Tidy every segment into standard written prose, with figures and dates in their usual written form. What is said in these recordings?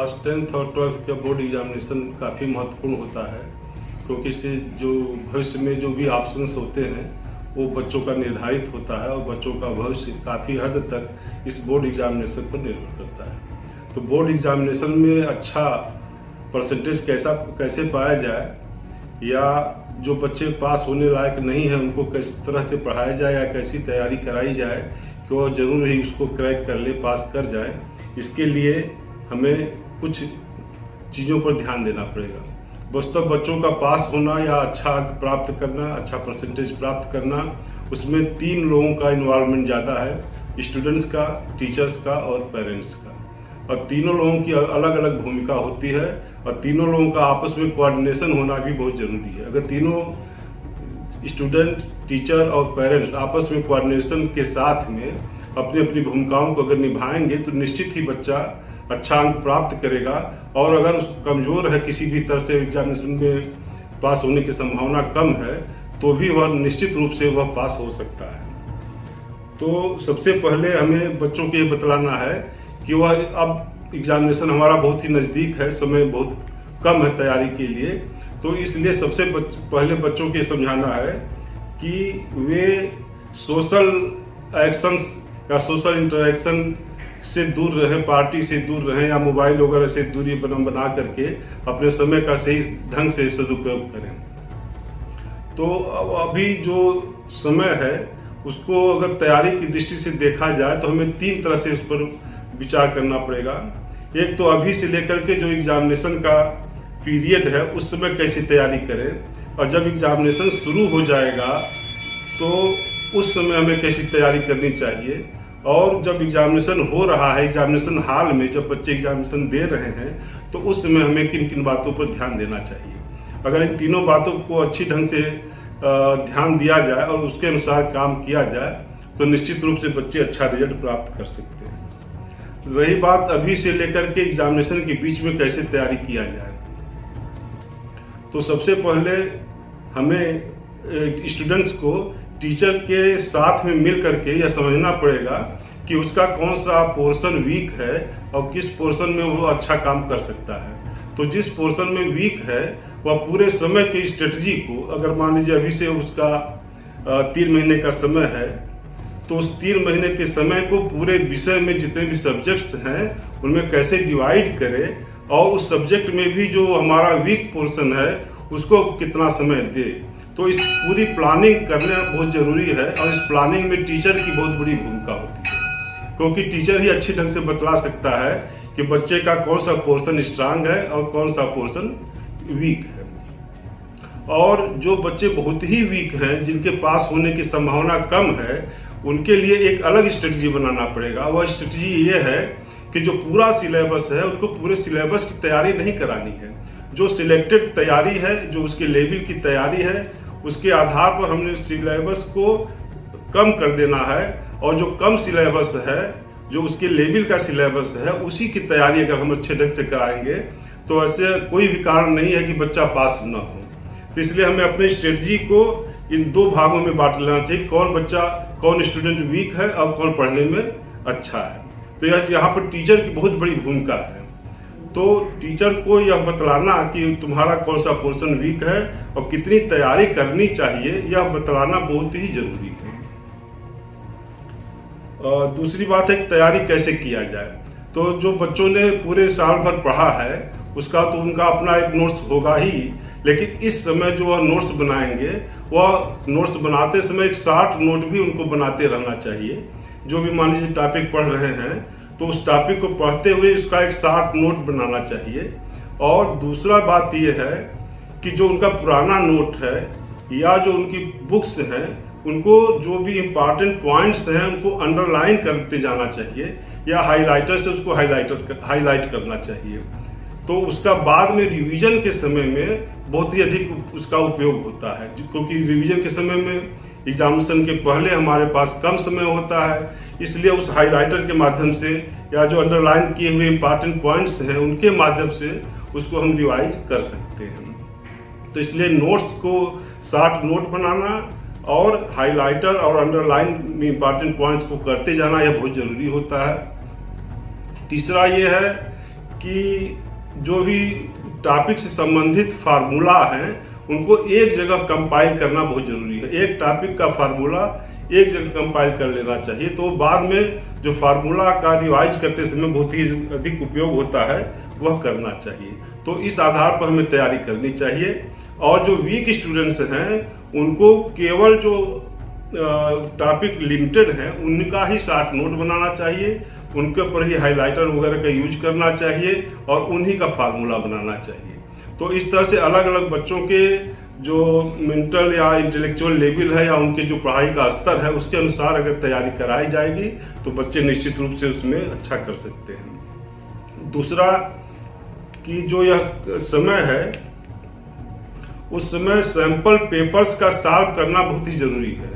Class 10th और 12th का board examination काफ़ी महत्वपूर्ण होता है, क्योंकि इससे जो भविष्य में जो भी ऑप्शंस होते हैं वो बच्चों का निर्धारित होता है और बच्चों का भविष्य काफ़ी हद तक इस बोर्ड एग्जामिनेशन पर निर्भर करता है। तो बोर्ड एग्जामिनेशन में अच्छा परसेंटेज कैसे पाया जाए या जो बच्चे पास होने लायक नहीं है उनको किस तरह से पढ़ाया जाए या कैसी तैयारी कराई जाए कि वो जरूर ही उसको क्रैक कर ले, पास कर जाए, इसके लिए हमें कुछ चीज़ों पर ध्यान देना पड़ेगा। वास्तव बच्चों का पास होना या अच्छा अंक प्राप्त करना, अच्छा परसेंटेज प्राप्त करना, उसमें 3 लोगों का इन्वॉल्वमेंट ज़्यादा है, स्टूडेंट्स का, टीचर्स का और पेरेंट्स का। और तीनों लोगों की अलग अलग भूमिका होती है और तीनों लोगों का आपस में कोऑर्डिनेशन होना भी बहुत ज़रूरी है। अगर तीनों स्टूडेंट, टीचर और पेरेंट्स आपस में कोऑर्डिनेशन के साथ में अपनी अपनी भूमिकाओं को अगर निभाएंगे तो निश्चित ही बच्चा अच्छा अंक प्राप्त करेगा। और अगर कमज़ोर है, किसी भी तरह से एग्जामिनेशन में पास होने की संभावना कम है, तो भी वह निश्चित रूप से वह पास हो सकता है। तो सबसे पहले हमें बच्चों को ये बतलाना है कि वह अब एग्जामिनेशन हमारा बहुत ही नज़दीक है, समय बहुत कम है तैयारी के लिए। तो इसलिए सबसे पहले बच्चों को समझाना है कि वे सोशल एक्शंस या सोशल इंटरेक्शन से दूर रहें, पार्टी से दूर रहें या मोबाइल वगैरह से दूरी बना करके अपने समय का सही ढंग से सदुपयोग करें। तो अभी जो समय है उसको अगर तैयारी की दृष्टि से देखा जाए तो हमें 3 तरह से उस पर विचार करना पड़ेगा। एक तो अभी से लेकर के जो एग्जामिनेशन का पीरियड है उस समय कैसी तैयारी करें, और जब एग्जामिनेशन शुरू हो जाएगा तो उस समय हमें कैसी तैयारी करनी चाहिए, और जब एग्जामिनेशन हो रहा है, एग्जामिनेशन हॉल में जब बच्चे एग्जामिनेशन दे रहे हैं तो उस समय हमें किन किन बातों पर ध्यान देना चाहिए। अगर इन तीनों बातों को अच्छी ढंग से ध्यान दिया जाए और उसके अनुसार काम किया जाए तो निश्चित रूप से बच्चे अच्छा रिजल्ट प्राप्त कर सकते हैं। रही बात अभी से लेकर के एग्जामिनेशन के बीच में कैसे तैयारी किया जाए, तो सबसे पहले हमें स्टूडेंट्स को टीचर के साथ में मिल करके यह समझना पड़ेगा कि उसका कौन सा पोर्शन वीक है और किस पोर्शन में वो अच्छा काम कर सकता है। तो जिस पोर्शन में वीक है वह पूरे समय की स्ट्रेटजी को, अगर मान लीजिए अभी से उसका 3 महीने का समय है, तो उस 3 महीने के समय को पूरे विषय में जितने भी सब्जेक्ट्स हैं उनमें कैसे डिवाइड करें और उस सब्जेक्ट में भी जो हमारा वीक पोर्शन है उसको कितना समय दे। तो इस पूरी प्लानिंग करना बहुत जरूरी है और इस प्लानिंग में टीचर की बहुत बड़ी भूमिका होती है, क्योंकि टीचर ही अच्छी ढंग से बतला सकता है कि बच्चे का कौन सा पोर्शन स्ट्रांग है और कौन सा पोर्शन वीक है। और जो बच्चे बहुत ही वीक हैं, जिनके पास होने की संभावना कम है, उनके लिए एक अलग स्ट्रेटजी बनाना पड़ेगा। वह स्ट्रेटजी ये है कि जो पूरा सिलेबस है उनको पूरे सिलेबस की तैयारी नहीं करानी है। जो सिलेक्टेड तैयारी है, जो उसके लेवल की तैयारी है, उसके आधार पर हमने सिलेबस को कम कर देना है, और जो कम सिलेबस है, जो उसके लेवल का सिलेबस है, उसी की तैयारी अगर हम अच्छे ढंग से कराएंगे तो ऐसे कोई भी कारण नहीं है कि बच्चा पास न हो। तो इसलिए हमें अपनी स्ट्रेटजी को इन 2 भागों में बांट लेना चाहिए, कौन स्टूडेंट वीक है और कौन पढ़ने में अच्छा है। तो यहाँ पर टीचर की बहुत बड़ी भूमिका है। तो टीचर को यह बतलाना कि तुम्हारा कौन सा पोर्शन वीक है और कितनी तैयारी करनी चाहिए, यह बतलाना बहुत ही जरूरी है। दूसरी बात है कि तैयारी कैसे किया जाए। तो जो बच्चों ने पूरे साल भर पढ़ा है उसका तो उनका अपना एक नोट्स होगा ही, लेकिन इस समय जो वह नोट्स बनाएंगे, वह नोट्स बनाते समय एक शॉर्ट नोट भी उनको बनाते रहना चाहिए। जो भी मान लीजिए टॉपिक पढ़ रहे हैं तो उस टॉपिक को पढ़ते हुए उसका एक शॉर्ट नोट बनाना चाहिए। और दूसरा बात यह है कि जो उनका पुराना नोट है या जो उनकी बुक्स हैं, उनको जो भी इम्पॉर्टेंट पॉइंट्स हैं उनको अंडरलाइन करते जाना चाहिए या हाइलाइटर से उसको हाईलाइट करना चाहिए। तो उसका बाद में रिवीजन के समय में बहुत ही अधिक उसका उपयोग होता है, क्योंकि रिवीजन के समय में एग्जामिनेशन के पहले हमारे पास कम समय होता है, इसलिए उस हाइलाइटर के माध्यम से या जो अंडरलाइन किए हुए इम्पॉर्टेंट पॉइंट्स हैं उनके माध्यम से उसको हम रिवाइज कर सकते हैं। तो इसलिए नोट्स को शॉर्ट नोट बनाना और हाइलाइटर और अंडरलाइन में इम्पॉर्टेंट पॉइंट्स को करते जाना यह बहुत जरूरी होता है। तीसरा ये है कि जो भी टॉपिक से संबंधित फार्मूला हैं उनको एक जगह कंपाइल करना बहुत जरूरी है। एक टॉपिक का फार्मूला एक जगह कंपाइल कर लेना चाहिए, तो बाद में जो फार्मूला का रिवाइज करते समय बहुत ही अधिक उपयोग होता है वह करना चाहिए। तो इस आधार पर हमें तैयारी करनी चाहिए। और जो वीक स्टूडेंट्स हैं उनको केवल जो टॉपिक लिमिटेड है उनका ही शॉर्ट नोट बनाना चाहिए, उनके ऊपर ही हाइलाइटर वगैरह का यूज करना चाहिए और उन्हीं का फार्मूला बनाना चाहिए। तो इस तरह से अलग अलग बच्चों के जो मेंटल या इंटेलेक्चुअल लेवल है या उनके जो पढ़ाई का स्तर है उसके अनुसार अगर तैयारी कराई जाएगी तो बच्चे निश्चित रूप से उसमें अच्छा कर सकते हैं। दूसरा कि जो यह समय है उस समय सैंपल पेपर्स का सॉल्व करना बहुत ही जरूरी है।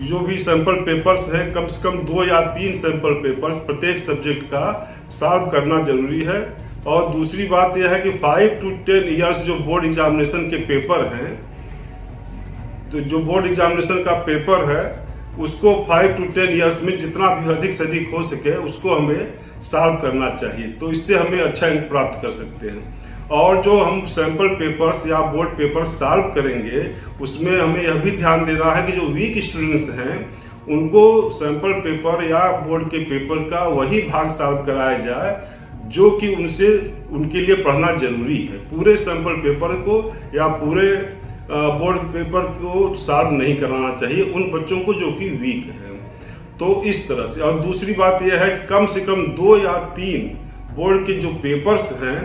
जो भी सैंपल पेपर्स हैं कम से कम 2 या 3 सैंपल पेपर्स प्रत्येक सब्जेक्ट का सॉल्व करना जरूरी है। और दूसरी बात यह है कि 5 to 10 इयर्स जो बोर्ड एग्जामिनेशन के पेपर हैं, तो जो बोर्ड एग्जामिनेशन का पेपर है उसको 5 to 10 इयर्स में जितना भी अधिक से अधिक हो सके उसको हमें सॉल्व करना चाहिए, तो इससे हमें अच्छा अंक प्राप्त कर सकते हैं। और जो हम सैंपल पेपर्स या बोर्ड पेपर्स सॉल्व करेंगे उसमें हमें यह भी ध्यान देना है कि जो वीक स्टूडेंट्स हैं उनको सैंपल पेपर या बोर्ड के पेपर का वही भाग सॉल्व कराया जाए जो कि उनके लिए पढ़ना जरूरी है। पूरे सैंपल पेपर को या पूरे बोर्ड पेपर को सॉल्व नहीं कराना चाहिए उन बच्चों को जो कि वीक है। तो इस तरह से। और दूसरी बात यह है कि कम से कम 2 या 3 बोर्ड के जो पेपर्स हैं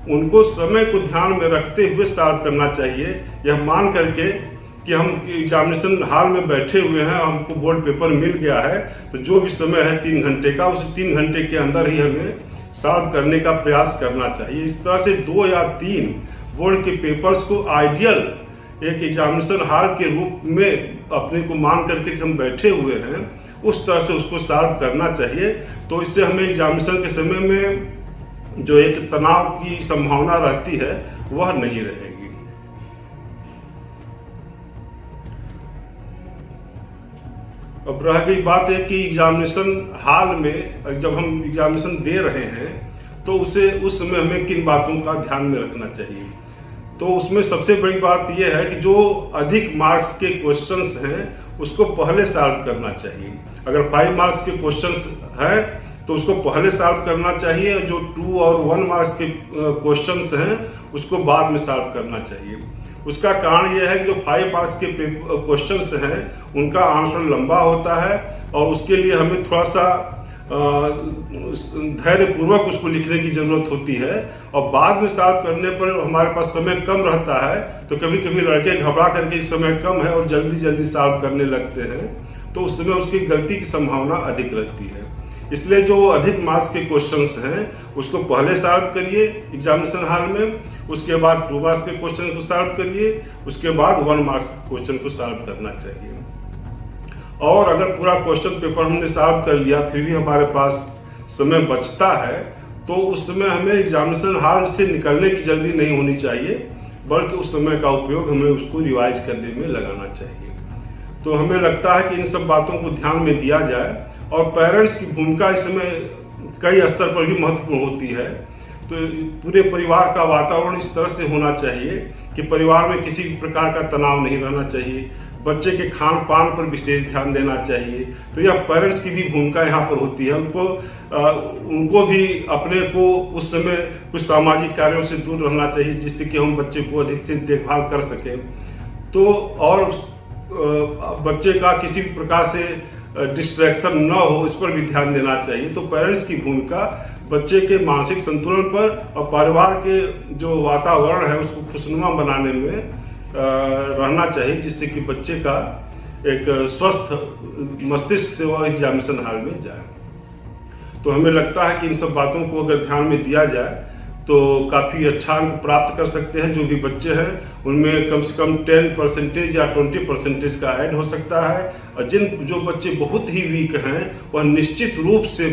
उनको समय को ध्यान में रखते हुए सॉल्व करना चाहिए। यह मान करके कि हम एग्जामिनेशन हॉल में बैठे हुए हैं, हमको बोर्ड पेपर मिल गया है, तो जो भी समय है 3 घंटे का, उस 3 घंटे के अंदर ही हमें सॉल्व करने का प्रयास करना चाहिए। इस तरह से 2 या 3 बोर्ड के पेपर्स को आइडियल एक एग्जामिनेशन हॉल के रूप में अपने को मान करके कि हम बैठे हुए हैं उस तरह से उसको सॉल्व करना चाहिए। तो इससे हमें एग्जामिनेशन के समय में जो एक तनाव की संभावना रहती है वह नहीं रहेगी। अब रह गई बात है कि एग्जामिनेशन हॉल में जब हम एग्जामिनेशन दे रहे हैं तो उस समय हमें किन बातों का ध्यान में रखना चाहिए। तो उसमें सबसे बड़ी बात यह है कि जो अधिक मार्क्स के क्वेश्चंस हैं उसको पहले सॉल्व करना चाहिए। अगर 5 मार्क्स के क्वेश्चंस हैं तो उसको पहले सॉल्व करना चाहिए, जो 2 और 1 मार्क्स के क्वेश्चंस हैं उसको बाद में सॉल्व करना चाहिए। उसका कारण यह है कि जो 5 मार्क्स के क्वेश्चंस हैं उनका आंसर लंबा होता है और उसके लिए हमें थोड़ा सा धैर्यपूर्वक उसको लिखने की जरूरत होती है। और बाद में सॉल्व करने पर हमारे पास समय कम रहता है तो कभी कभी लड़के घबरा करके समय कम है और जल्दी सॉल्व करने लगते हैं, तो उस समय उसकी गलती की संभावना अधिक रहती है। इसलिए जो अधिक मार्क्स के क्वेश्चंस हैं उसको पहले सॉल्व करिए एग्जामिनेशन हॉल में, उसके बाद 2 मार्क्स के क्वेश्चन को सॉल्व करिए, उसके बाद 1 मार्क्स के क्वेश्चन को सॉल्व करना चाहिए। और अगर पूरा क्वेश्चन पेपर हमने सॉल्व कर लिया फिर भी हमारे पास समय बचता है तो उस समय हमें एग्जामिनेशन हॉल से निकलने की जल्दी नहीं होनी चाहिए, बल्कि उस समय का उपयोग हमें उसको रिवाइज करने में लगाना चाहिए। तो हमें लगता है कि इन सब बातों को ध्यान में दिया जाए। और पेरेंट्स की भूमिका इस समय कई स्तर पर भी महत्वपूर्ण होती है। तो पूरे परिवार का वातावरण इस तरह से होना चाहिए कि परिवार में किसी प्रकार का तनाव नहीं रहना चाहिए, बच्चे के खान पान पर विशेष ध्यान देना चाहिए। तो यह पेरेंट्स की भी भूमिका यहाँ पर होती है। उनको भी अपने को उस समय कुछ सामाजिक कार्यों से दूर रहना चाहिए जिससे कि हम बच्चे को अधिक से देखभाल कर सकें। तो और बच्चे का किसी भी प्रकार से डिस्ट्रैक्शन न हो इस पर भी ध्यान देना चाहिए। तो पेरेंट्स की भूमिका बच्चे के मानसिक संतुलन पर और परिवार के जो वातावरण है उसको खुशनुमा बनाने में रहना चाहिए, जिससे कि बच्चे का एक स्वस्थ मस्तिष्क से वह एग्जामिनेशन हॉल में जाए। तो हमें लगता है कि इन सब बातों को अगर ध्यान में दिया जाए तो काफ़ी अच्छा अंक प्राप्त कर सकते हैं। जो भी बच्चे हैं उनमें कम से कम 10% या 20% का ऐड हो सकता है। और जो बच्चे बहुत ही वीक हैं वह निश्चित रूप से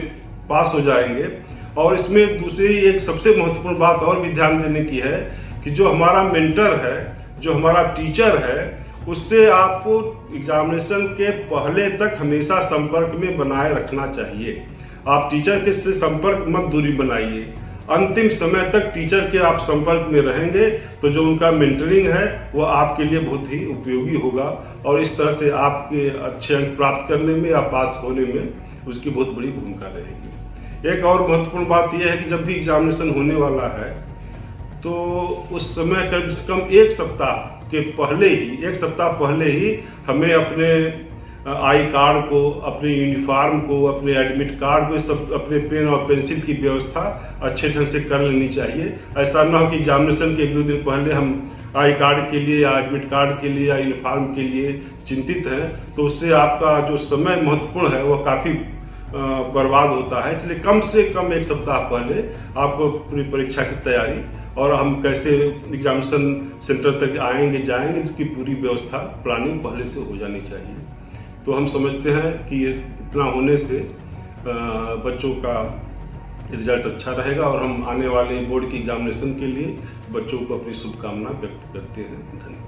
पास हो जाएंगे। और इसमें दूसरी एक सबसे महत्वपूर्ण बात और भी ध्यान देने की है कि जो हमारा मेंटर है, जो हमारा टीचर है, उससे आपको एग्जामिनेशन के पहले तक हमेशा संपर्क में बनाए रखना चाहिए। आप टीचर के से संपर्क मत दूरी बनाइए। अंतिम समय तक टीचर के आप संपर्क में रहेंगे तो जो उनका मेंटरिंग है वो आपके लिए बहुत ही उपयोगी होगा और इस तरह से आपके अच्छे अंक प्राप्त करने में या पास होने में उसकी बहुत बड़ी भूमिका रहेगी। एक और महत्वपूर्ण बात यह है कि जब भी एग्जामिनेशन होने वाला है तो उस समय कम से कम एक सप्ताह पहले ही हमें अपने आई कार्ड को, अपने यूनिफॉर्म को, अपने एडमिट कार्ड को, सब अपने पेन और पेंसिल की व्यवस्था अच्छे ढंग से कर लेनी चाहिए। ऐसा ना हो कि एग्जामिनेशन के 1-2 दिन पहले हम आई कार्ड के लिए या एडमिट कार्ड के लिए या यूनिफॉर्म के लिए चिंतित हैं तो उससे आपका जो समय महत्वपूर्ण है वह काफ़ी बर्बाद होता है। इसलिए कम से कम एक सप्ताह पहले आपको पूरी परीक्षा की तैयारी और हम कैसे एग्जामिनेशन सेंटर तक आएंगे जाएंगे इसकी पूरी व्यवस्था प्लानिंग पहले से हो जानी चाहिए। तो हम समझते हैं कि इतना होने से बच्चों का रिजल्ट अच्छा रहेगा और हम आने वाले बोर्ड की एग्जामिनेशन के लिए बच्चों को अपनी शुभकामना व्यक्त करते हैं। धन्यवाद।